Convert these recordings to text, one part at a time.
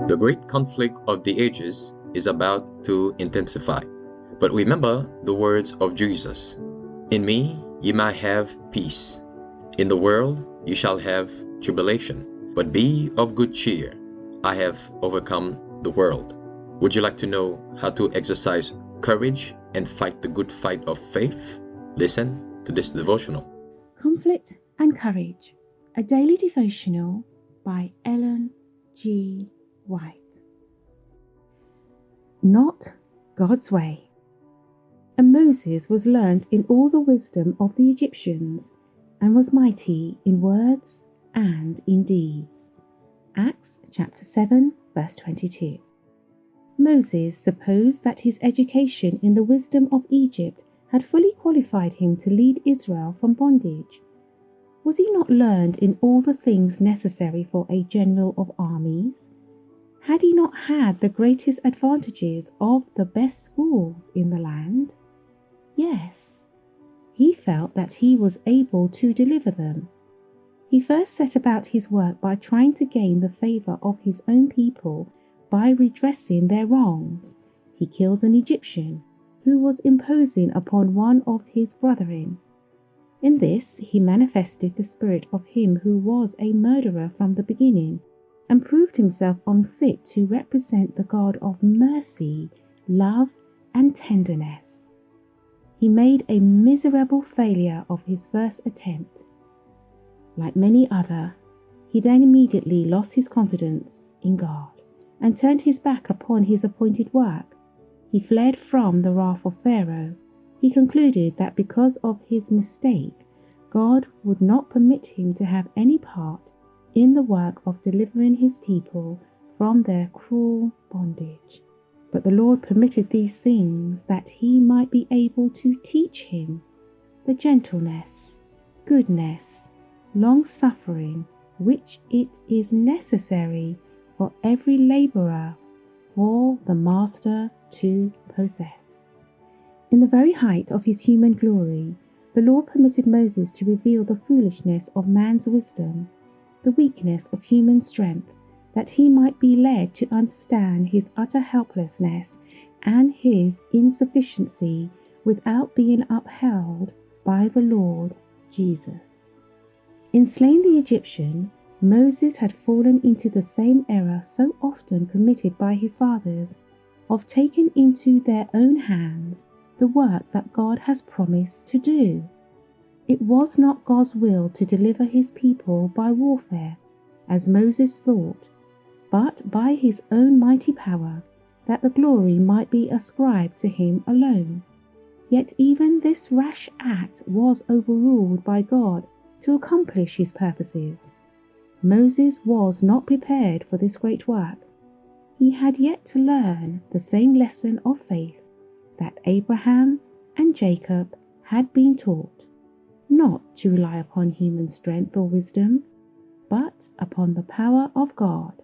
The great conflict of the ages is about to intensify. But remember the words of Jesus. In me ye might have peace. In the world you shall have tribulation. But be of good cheer. I have overcome the world. Would you like to know how to exercise courage and fight the good fight of faith? Listen to this devotional. Conflict and Courage, a daily devotional by Ellen G. White. Not God's way. And Moses was learned in all the wisdom of the Egyptians, and was mighty in words and in deeds. Acts chapter 7, verse 22. Moses supposed that his education in the wisdom of Egypt had fully qualified him to lead Israel from bondage. Was he not learned in all the things necessary for a general of armies? Had he not had the greatest advantages of the best schools in the land? Yes, he felt that he was able to deliver them. He first set about his work by trying to gain the favour of his own people by redressing their wrongs. He killed an Egyptian who was imposing upon one of his brethren. In this he manifested the spirit of him who was a murderer from the beginning, and proved himself unfit to represent the God of mercy, love, and tenderness. He made a miserable failure of his first attempt. Like many other, he then immediately lost his confidence in God and turned his back upon his appointed work. He fled from the wrath of Pharaoh. He concluded that because of his mistake, God would not permit him to have any part in the work of delivering his people from their cruel bondage. But the Lord permitted these things that he might be able to teach him the gentleness, goodness, long-suffering, which it is necessary for every labourer for the master to possess. In the very height of his human glory, the Lord permitted Moses to reveal the foolishness of man's wisdom, the weakness of human strength, that he might be led to understand his utter helplessness and his insufficiency without being upheld by the Lord Jesus. In slaying the Egyptian, Moses had fallen into the same error so often committed by his fathers, of taking into their own hands the work that God has promised to do. It was not God's will to deliver his people by warfare, as Moses thought, but by his own mighty power, that the glory might be ascribed to him alone. Yet even this rash act was overruled by God to accomplish his purposes. Moses was not prepared for this great work. He had yet to learn the same lesson of faith that Abraham and Jacob had been taught, not to rely upon human strength or wisdom, but upon the power of God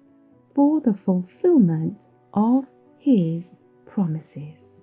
for the fulfillment of his promises.